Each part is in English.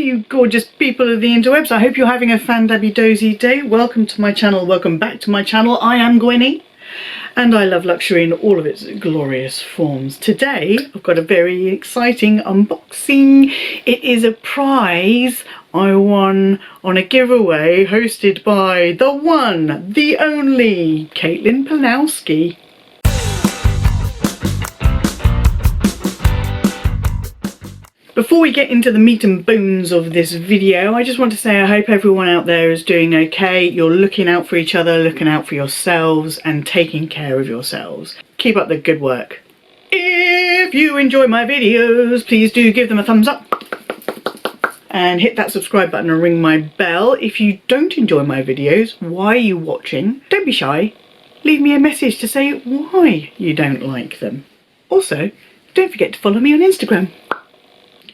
you gorgeous people of the interwebs. I hope you're having a fan-dabby-dozy day. Welcome to my channel, welcome back to my channel. I am Gwenny and I love luxury in all of its glorious forms. Today I've got a very exciting unboxing. It is a prize I won on a giveaway hosted by the one, the only, Pawlowski. Before we get into the meat and bones of this video, I just want to say I hope everyone out there is doing okay. You're looking out for each other, looking out for yourselves and taking care of yourselves. Keep up the good work. If you enjoy my videos, please do give them a thumbs up and hit that subscribe button and ring my bell. If you don't enjoy my videos, why are you watching? Don't be shy. Leave me a message to say why you don't like them. Also, don't forget to follow me on Instagram.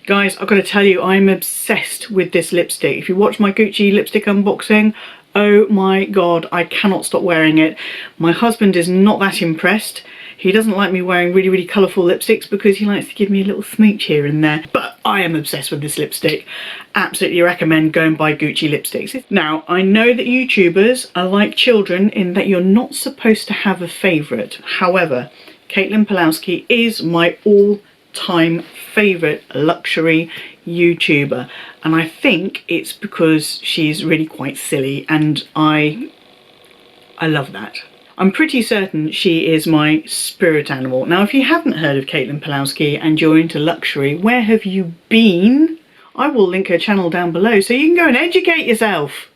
Guys, I've got to tell you, I'm obsessed with this lipstick. If you watch my Gucci lipstick unboxing, oh my god, I cannot stop wearing it. My husband is not that impressed. He doesn't like me wearing really colourful lipsticks because he likes to give me a little smooch here and there. But I am obsessed with this lipstick. Absolutely recommend go and buy Gucci lipsticks. Now, I know that YouTubers are like children in that you're not supposed to have a favourite. However, Pawlowski is my all-time favourite luxury YouTuber, and I think it's because she's really quite silly, and I love that. I'm pretty certain she is my spirit animal. Now, if you haven't heard of Pawlowski and you're into luxury, where have you been? I will link her channel down below so you can go and educate yourself.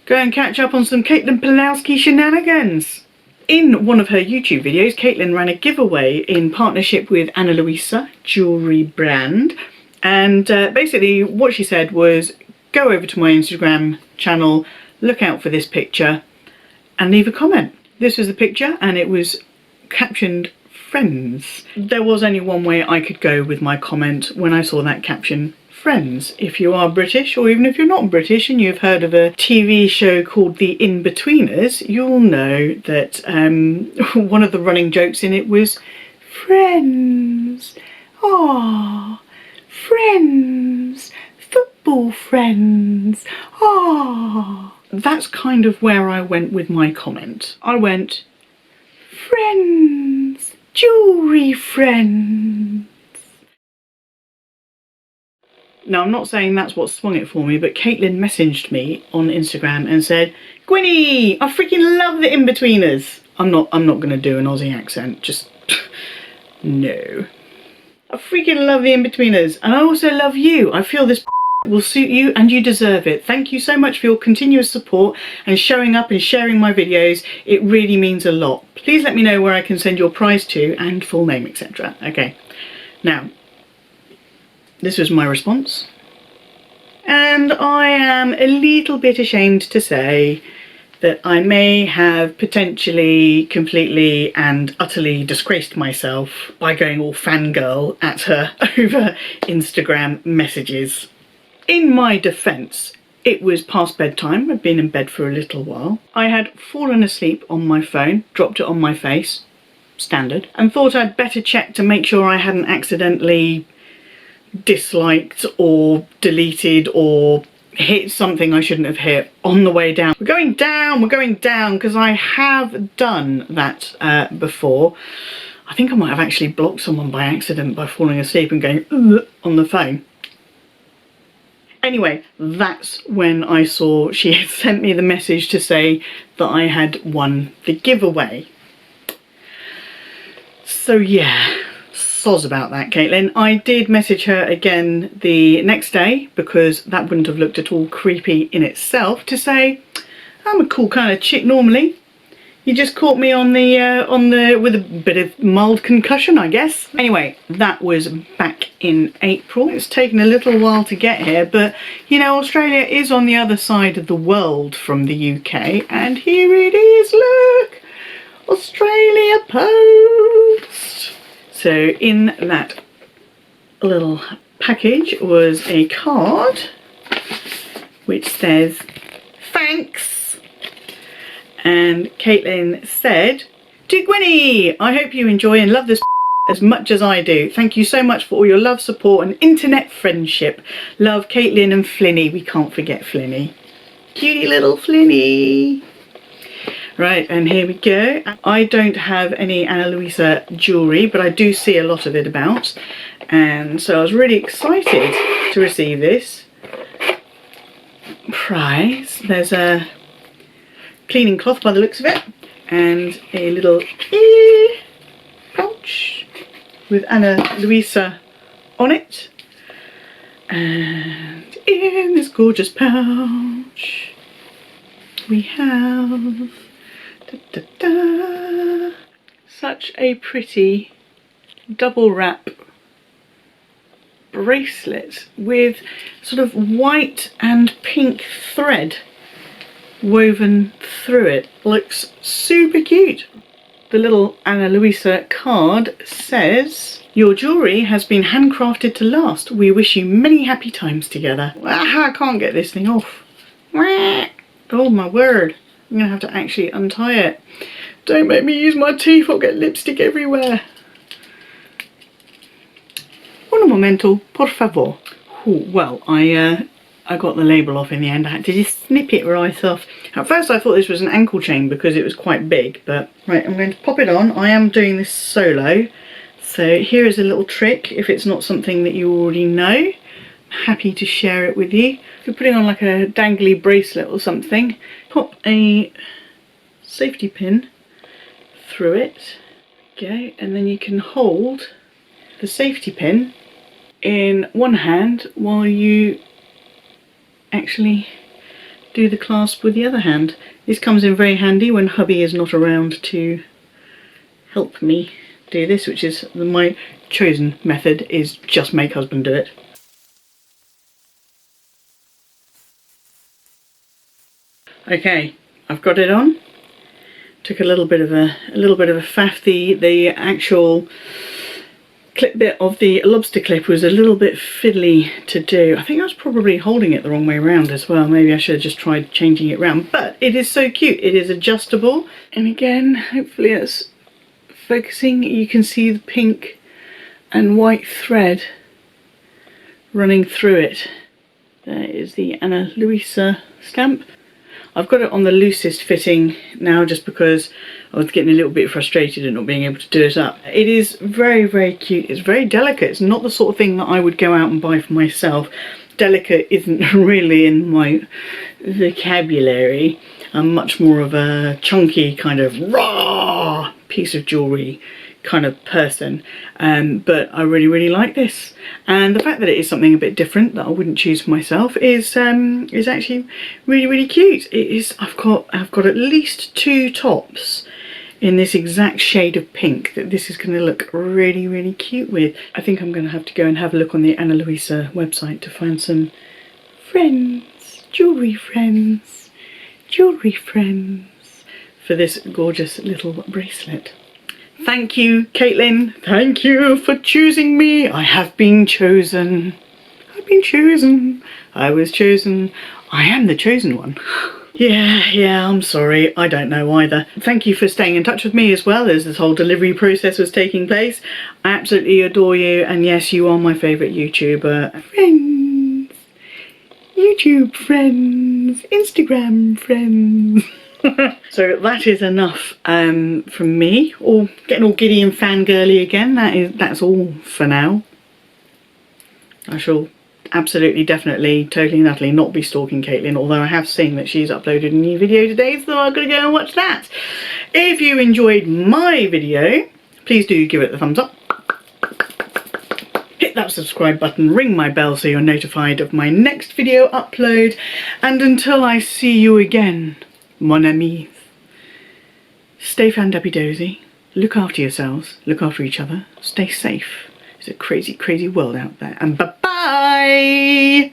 Go and catch up on some Pawlowski shenanigans. In one of her YouTube videos, Caitlin ran a giveaway in partnership with Luisa jewellery brand, and basically what she said was go over to my Instagram channel, look out for this picture and leave a comment. This was the picture and it was captioned friends. There was only one way I could go with my comment when I saw that caption, friends. If you are British, or even if you're not British and you've heard of a TV show called the Inbetweeners, you'll know that one of the running jokes in it was friends. Ah, friends, football friends. Ah, that's kind of where I went with my comment. I went, friends, jewellery friends. Now, I'm not saying that's what swung it for me, but Caitlin messaged me on Instagram and said, Gwenny, I freaking love the Inbetweeners. I'm not going to do an Aussie accent, just no. I freaking love the Inbetweeners, and I also love you. I feel this will suit you and you deserve it. Thank you so much for your continuous support and showing up and sharing my videos. It really means a lot. Please let me know where I can send your prize to and full name, etc. Okay, now, this was my response, and I am a little bit ashamed to say that I may have potentially completely and utterly disgraced myself by going all fangirl at her over Instagram messages. In my defence, it was past bedtime. I'd been in bed for a little while. I had fallen asleep on my phone, dropped it on my face, standard, and thought I'd better check to make sure I hadn't accidentally disliked or deleted or hit something I shouldn't have hit on the way down. We're going down, because I have done that before. I think I might have actually blocked someone by accident by falling asleep and going on the phone. Anyway, that's when I saw she had sent me the message to say that I had won the giveaway. So yeah, soz about that, Caitlin. I did message her again the next day because that wouldn't have looked at all creepy in itself, to say I'm a cool kind of chick normally. You just caught me on the with a bit of mild concussion, I guess. Anyway, that was back in April. It's taken a little while to get here, but you know, Australia is on the other side of the world from the UK, and here it is, look! Australia Post! So in that little package was a card which says, thanks. And Caitlin said, "Dear Gwenny, I hope you enjoy and love this as much as I do. Thank you so much for all your love, support and internet friendship. Love, Caitlin and Flinny. We can't forget Flinny. Cutie little Flinny. Right, and here we go. I don't have any Ana Luisa jewellery, but I do see a lot of it about. And so I was really excited to receive this prize. There's a cleaning cloth by the looks of it, and a little pouch with Ana Luisa on it. And in this gorgeous pouch we have such a pretty double wrap bracelet with sort of white and pink thread woven through it. Looks super cute. The little Ana Luisa card says, "Your jewellery has been handcrafted to last. We wish you many happy times together." I can't get this thing off. Oh my word. I'm going to have to actually untie it. Don't make me use my teeth, I'll get lipstick everywhere. Un momento, por favor. Ooh, well, I got the label off in the end. I had to just snip it right off. At first I thought this was an ankle chain because it was quite big, but right, I'm going to pop it on. I am doing this solo. So here is a little trick if it's not something that you already know. I'm happy to share it with you. If you're putting on like a dangly bracelet or something, pop a safety pin through it. Okay, and then you can hold the safety pin in one hand while you actually do the clasp with the other hand. This comes in very handy when hubby is not around to help me do this, which is my chosen method, is just make husband do it. Okay, I've got it on. Took a little bit of a faff. The actual clip bit of the lobster clip was a little bit fiddly to do. I think I was probably holding it the wrong way around as well. Maybe I should have just tried changing it around. But it is so cute. It is adjustable. And again, hopefully it's focusing. You can see the pink and white thread running through it. There is the Ana Luisa stamp. I've got it on the loosest fitting now just because I was getting a little bit frustrated at not being able to do it up. It is very, very cute. It's very delicate. It's not the sort of thing that I would go out and buy for myself. Delicate isn't really in my vocabulary. I'm much more of a chunky kind of raw piece of jewellery kind of person, but I really like this, and the fact that it is something a bit different that I wouldn't choose for myself is actually really cute. It is. I've got at least 2 tops in this exact shade of pink that this is going to look really cute with. I think I'm going to have to go and have a look on the Ana Luisa website to find some friends, jewellery friends for this gorgeous little bracelet. Thank you, Caitlin. Thank you for choosing me. I have been chosen. I've been chosen. I was chosen. I am the chosen one. Yeah, I'm sorry. I don't know either. Thank you for staying in touch with me as well as this whole delivery process was taking place. I absolutely adore you. And yes, you are my favourite YouTuber. Friends. YouTube friends. Instagram friends. So that is enough from me, or getting all giddy and fangirly again. That's all for now. I shall absolutely, definitely, totally and utterly not be stalking Caitlin, although I have seen that she's uploaded a new video today, so I'm going to go and watch that. If you enjoyed my video, please do give it the thumbs up. Hit that subscribe button, ring my bell so you're notified of my next video upload, and until I see you again, mon amis, stay fandappy-dozy, look after yourselves, look after each other, stay safe. It's a crazy world out there, and bye-bye!